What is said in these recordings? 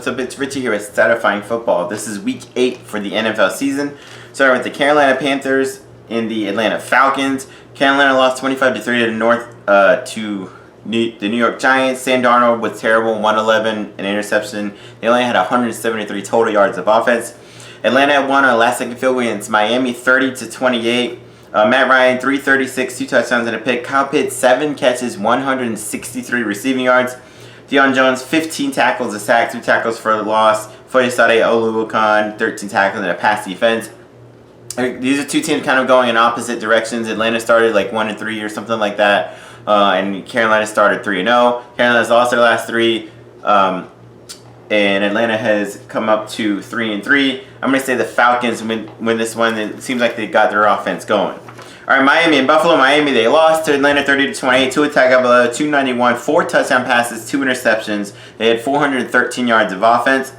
what's up? It's Richie here with Statifying Football. This is Week 8 for the NFL season. Starting with the Carolina Panthers and the Atlanta Falcons. Carolina lost 25-3 to the New York Giants. Sam Darnold was terrible, 111, an interception. They only had 173 total yards of offense. Atlanta won on a last-second field goal against Miami, 30-28. Matt Ryan, 336, 2 touchdowns and a pick. Kyle Pitts, 7 catches, 163 receiving yards. Deion Jones, 15 tackles, a sack, 2 tackles for a loss. Foyesade Oluokun, 13 tackles and a pass defense. These are two teams kind of going in opposite directions. Atlanta started like 1-3 or something like that, and Carolina started 3-0. Carolina's lost their last 3, and Atlanta has come up to 3-3. I'm going to say the Falcons win this one. It seems like they got their offense going. All right, Miami and Buffalo. Miami, they lost to Atlanta 30-28. Tua Tagovailoa, 291, 4 touchdown passes, 2 interceptions. They had 413 yards of offense.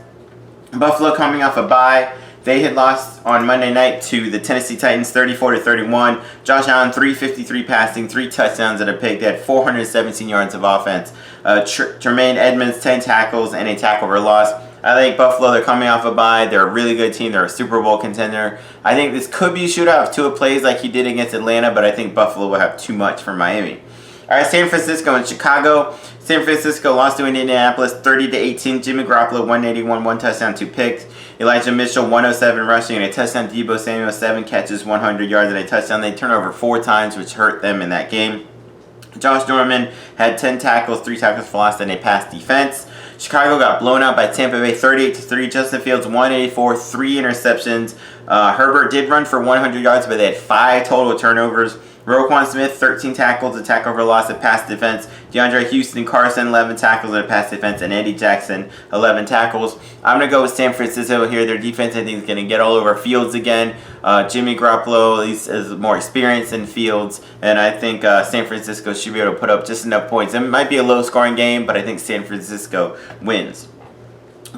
Buffalo coming off a bye. They had lost on Monday night to the Tennessee Titans 34-31. Josh Allen, 353 passing, 3 touchdowns and a pick. They had 417 yards of offense. Tremaine Edmonds, 10 tackles and a tackle for loss. I think Buffalo, they're coming off a bye. They're a really good team. They're a Super Bowl contender. I think this could be a shootout if Tua plays like he did against Atlanta, but I think Buffalo will have too much for Miami. All right, San Francisco and Chicago. San Francisco lost to Indianapolis 30-18. Jimmy Garoppolo, 181, 1 touchdown, 2 picks. Elijah Mitchell, 107 rushing and a touchdown. Deebo Samuel, 7 catches, 100 yards and a touchdown. They turned over 4 times, which hurt them in that game. Josh Norman had 10 tackles, 3 tackles for loss, and a pass defense. Chicago got blown out by Tampa Bay 38-3. Justin Fields, 184, 3 interceptions. Herbert did run for 100 yards, but they had 5 total turnovers. Roquan Smith, 13 tackles, a tackle for loss, a pass defense. DeAndre Houston Carson, 11 tackles and a pass defense. And Eddie Jackson, 11 tackles. I'm going to go with San Francisco here. Their defense, I think, is going to get all over Fields again. Jimmy Garoppolo at least is more experienced than Fields. And I think San Francisco should be able to put up just enough points. It might be a low-scoring game, but I think San Francisco wins.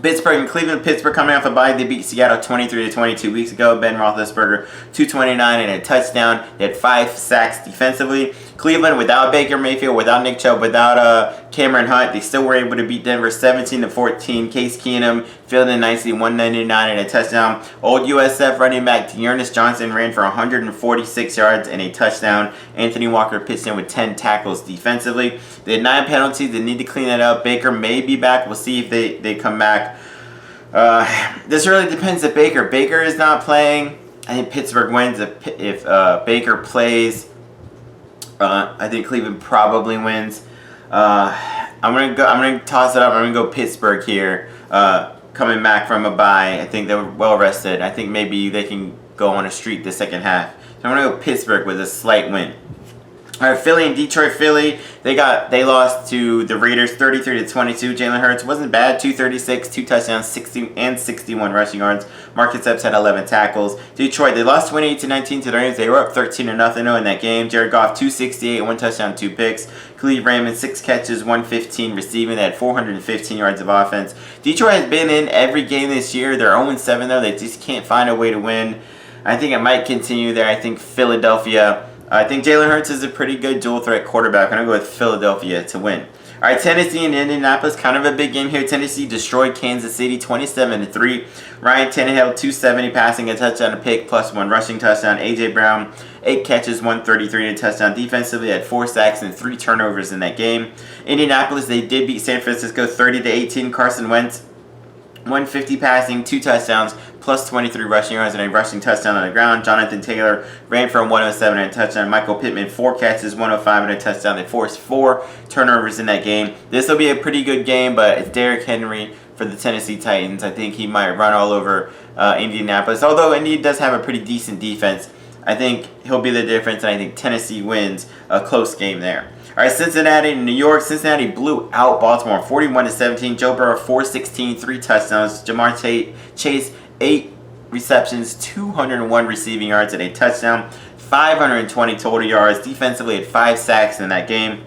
Pittsburgh and Cleveland. Pittsburgh coming off a bye. They beat Seattle 23-22 weeks ago. Ben Roethlisberger, 229 and a touchdown. They had 5 sacks defensively. Cleveland, without Baker Mayfield, without Nick Chubb, without Cameron Hunt, they still were able to beat Denver 17-14. Case Keenum fielded nicely, 199 and a touchdown. Old USF running back Dearness Johnson ran for 146 yards and a touchdown. Anthony Walker pitched in with 10 tackles defensively. They had 9 penalties. They need to clean that up. Baker may be back. We'll see if they come back. This really depends if Baker is not playing. I think Pittsburgh wins if Baker plays. I think Cleveland probably wins. I'm gonna toss it up. I'm gonna go Pittsburgh here. Coming back from a bye, I think they were well rested. I think maybe they can go on a streak the second half. So I'm gonna go Pittsburgh with a slight win. All right, Philly and Detroit. Philly, they lost to the Raiders 33-22. Jalen Hurts wasn't bad, 236, 2 touchdowns, 60 and 61 rushing yards. Marcus Epps had 11 tackles. Detroit, they lost 28-19 to the Rams. They were up 13-0 in that game. Jared Goff, 268, 1 touchdown, 2 picks. Khalid Raymond, 6 catches, 115 receiving. They had 415 yards of offense. Detroit has been in every game this year. They're 0-7 though. They just can't find a way to win. I think it might continue there. I think Philadelphia. I think Jalen Hurts is a pretty good dual threat quarterback. I'm going to go with Philadelphia to win. All right, Tennessee and Indianapolis, kind of a big game here. Tennessee destroyed Kansas City 27-3. Ryan Tannehill, 270 passing, a touchdown, a pick, plus 1 rushing touchdown. A.J. Brown, 8 catches, 133 and a touchdown. Defensively, had 4 sacks and 3 turnovers in that game. Indianapolis, they did beat San Francisco 30-18. Carson Wentz, 150 passing, 2 touchdowns, plus 23 rushing yards and a rushing touchdown on the ground. Jonathan Taylor ran for 107 and a touchdown. Michael Pittman, 4 catches, 105 and a touchdown. They forced 4 turnovers in that game. This will be a pretty good game, but it's Derrick Henry for the Tennessee Titans. I think he might run all over Indianapolis. Although Indy does have a pretty decent defense, I think he'll be the difference, and I think Tennessee wins a close game there. All right, Cincinnati and New York. Cincinnati blew out Baltimore 41-17. Joe Burrow, 416, 3 touchdowns. Jamar Chase, 8 receptions, 201 receiving yards and a touchdown. 520 total yards. Defensively, had 5 sacks in that game.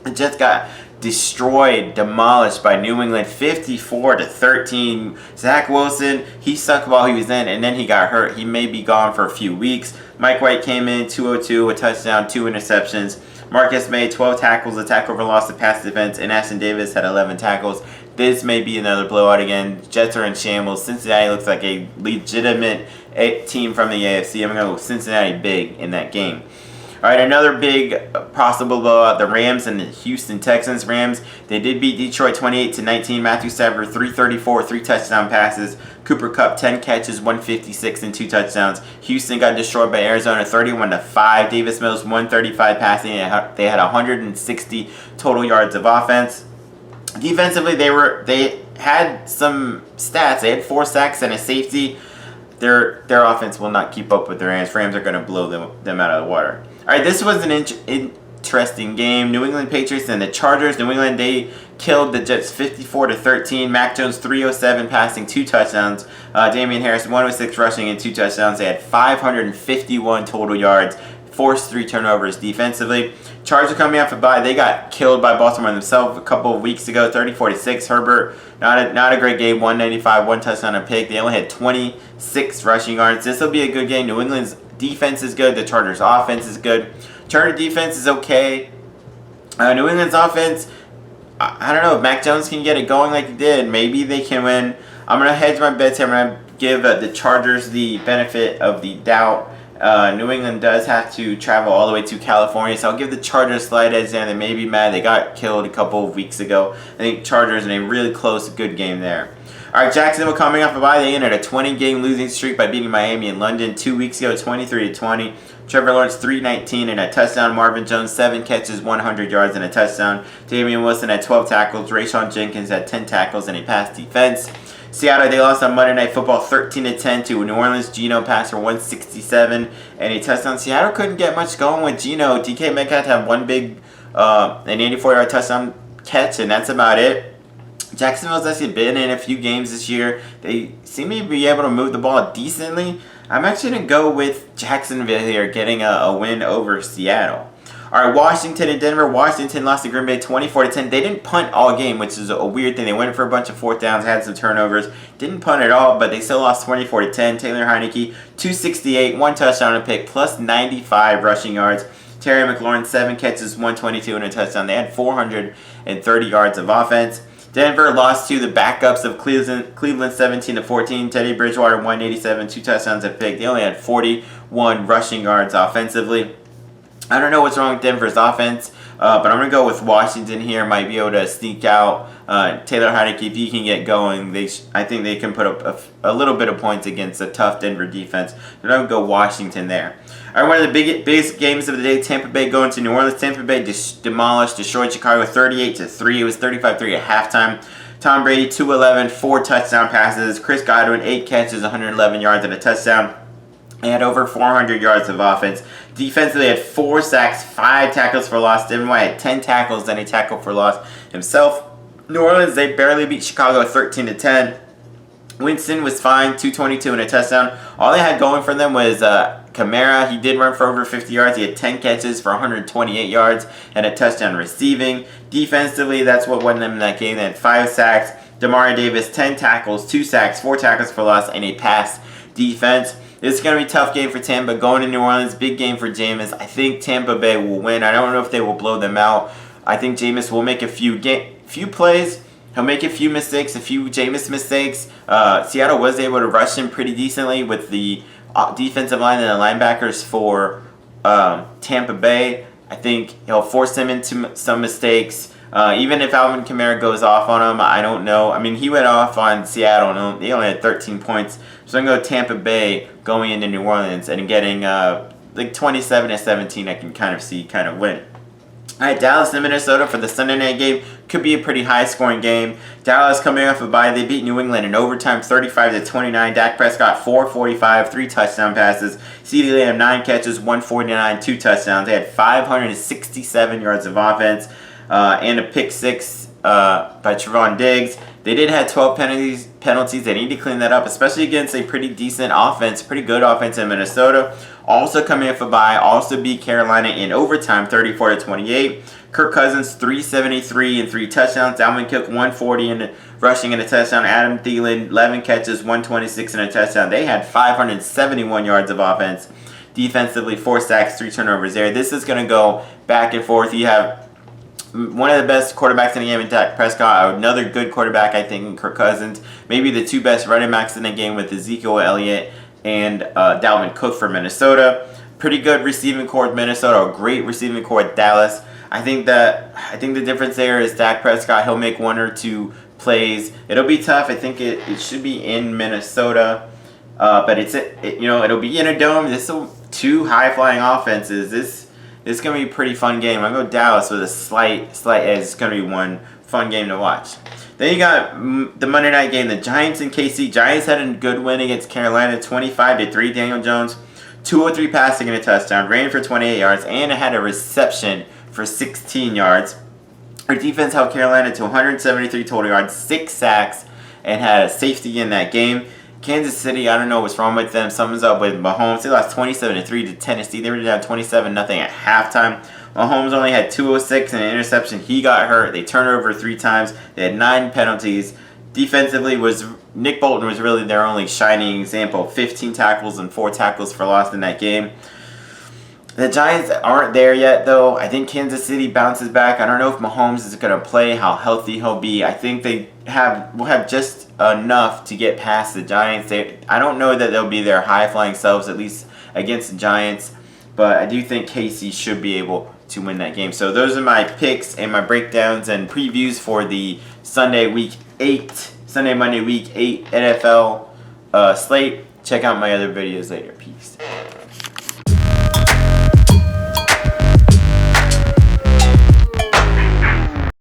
The Jets got demolished by New England 54-13. Zach Wilson, he sucked while he was in, and then he got hurt. He may be gone for a few weeks. Mike White came in, 202, a touchdown, 2 interceptions. Marcus May, 12 tackles, a tackle for loss, a pass defense, and Ashton Davis had 11 tackles. this may be another blowout again. Jets are in shambles. Cincinnati looks like a legitimate team from the AFC. I'm going to go with Cincinnati big in that game. All right, another big possible blowout, the Rams and the Houston Texans. Rams, they did beat Detroit 28-19. Matthew Stafford, 334, 3 touchdown passes. Cooper Kupp, 10 catches, 156, and 2 touchdowns. Houston got destroyed by Arizona, 31-5. Davis Mills, 135 passing. They had 160 total yards of offense. Defensively, they had some stats. They had 4 sacks and a safety. Their offense will not keep up with the Rams. Rams are going to blow them out of the water. All right, this was an interesting game. New England Patriots and the Chargers. New England, they killed the Jets 54-13. Mac Jones, 307 passing, 2 touchdowns. Damian Harris, 106 rushing and 2 touchdowns. They had 551 total yards. Forced 3 turnovers defensively. Chargers coming off a bye. They got killed by Baltimore themselves a couple of weeks ago, 34-6. Herbert, not a great game, 195, 1 touchdown, a pick. They only had 26 rushing yards. This will be a good game. New England's defense is good. The Chargers' offense is good. Charger defense is okay. New England's offense, I don't know if Mac Jones can get it going like he did. Maybe they can win. I'm going to hedge my bets here. I'm going to give the Chargers the benefit of the doubt. New England does have to travel all the way to California, so I'll give the Chargers a slight edge there. They may be mad. They got killed a couple of weeks ago. I think Chargers in a really close, good game there. All right, Jacksonville coming off a bye. They ended a 20-game losing streak by beating Miami in London 2 weeks ago, 23-20. Trevor Lawrence, 319 and a touchdown. Marvin Jones, 7 catches, 100 yards and a touchdown. Damian Wilson had 12 tackles. Rayshon Jenkins had 10 tackles and a pass defense. Seattle, they lost on Monday Night Football 13-10 to New Orleans. Geno passed for 167 and a touchdown. Seattle couldn't get much going with Geno. DK Metcalf had one big, an 84-yard touchdown catch, and that's about it. Jacksonville's actually been in a few games this year. They seem to be able to move the ball decently. I'm actually going to go with Jacksonville here, getting a win over Seattle. All right, Washington and Denver. Washington lost to Green Bay 24-10. They didn't punt all game, which is a weird thing. They went for a bunch of 4th downs, had some turnovers. Didn't punt at all, but they still lost 24-10. Taylor Heineke, 268, 1 touchdown and pick, plus 95 rushing yards. Terry McLaurin, 7 catches, 122 and a touchdown. They had 430 yards of offense. Denver lost to the backups of Cleveland 17-14. Teddy Bridgewater, 187, 2 touchdowns and pick. They only had 41 rushing yards offensively. I don't know what's wrong with Denver's offense, but I'm going to go with Washington here. Might be able to sneak out. Taylor Heineke, if he can get going, I think they can put up a little bit of points against a tough Denver defense. But I would go Washington there. All right, one of the biggest games of the day, Tampa Bay going to New Orleans. Tampa Bay destroyed Chicago 38-3. It was 35-3 at halftime. Tom Brady, 211, 4 touchdown passes. Chris Godwin, 8 catches, 111 yards and a touchdown. They had over 400 yards of offense. Defensively, they had 4 sacks, 5 tackles for loss. Devin White had 10 tackles and a tackle for loss himself. New Orleans, they barely beat Chicago 13-10. Winston was fine, 222 and a touchdown. All they had going for them was Kamara. He did run for over 50 yards. He had 10 catches for 128 yards and a touchdown receiving. Defensively, that's what won them in that game. They had 5 sacks. Demario Davis, 10 tackles, 2 sacks, 4 tackles for loss, and a pass defense. This is going to be a tough game for Tampa. Going to New Orleans, big game for Jameis. I think Tampa Bay will win. I don't know if they will blow them out. I think Jameis will make a few plays. He'll make a few mistakes, a few Jameis mistakes. Seattle was able to rush him pretty decently with the defensive line and the linebackers for Tampa Bay. I think he'll force them into some mistakes. Even if Alvin Kamara goes off on him, I don't know. I mean, he went off on Seattle, and they only had 13 points. So I'm going to go Tampa Bay going into New Orleans and getting like 27-17. I can kind of win. All right, Dallas and Minnesota for the Sunday night game. Could be a pretty high-scoring game. Dallas coming off a bye. They beat New England in overtime 35-29. Dak Prescott, 445, 3 touchdown passes. CeeDee Lamb, 9 catches, 149, 2 touchdowns. They had 567 yards of offense and a pick 6 by Trevon Diggs. They did have 12 penalties. They need to clean that up, especially against a pretty decent offense, pretty good offense in Minnesota. Also coming off a bye, also beat Carolina in overtime, 34-28. Kirk Cousins, 373 and 3 touchdowns. Dalvin Cook, 140 and rushing and a touchdown. Adam Thielen, 11 catches, 126 and a touchdown. They had 571 yards of offense. Defensively, 4 sacks, 3 turnovers there. This is going to go back and forth. You have one of the best quarterbacks in the game in Dak Prescott. Another good quarterback, I think, in Kirk Cousins. Maybe the two best running backs in the game with Ezekiel Elliott and Dalvin Cook for Minnesota. Pretty good receiving core with Minnesota. A great receiving core with Dallas. I think the difference there is Dak Prescott. He'll make one or two plays. It'll be tough. I think it should be in Minnesota, but it'll be in a dome. This is two high flying offenses. This is gonna be a pretty fun game. I go Dallas with a slight edge. It's gonna be one fun game to watch. Then you got the Monday night game, the Giants and KC. Giants had a good win against Carolina, 25-3. Daniel Jones, 203 passing and a touchdown, ran for 28 yards, and had a reception for 16 yards. Our defense held Carolina to 173 total yards, 6 sacks, and had a safety in that game. Kansas City, I don't know what's wrong with them. Something's up with Mahomes. They lost 27-3 to Tennessee. They were down 27-0 at halftime. Mahomes only had 206 and an interception. He got hurt. They turned over 3 times. They had 9 penalties. Defensively, Nick Bolton was really their only shining example. 15 tackles and 4 tackles for loss in that game. The Giants aren't there yet, though. I think Kansas City bounces back. I don't know if Mahomes is going to play, how healthy he'll be. I think will have just enough to get past the Giants. I don't know that they'll be their high-flying selves, at least against the Giants. But I do think KC should be able to win that game. So those are my picks and my breakdowns and previews for the Monday Week 8 NFL slate. Check out my other videos later. Peace.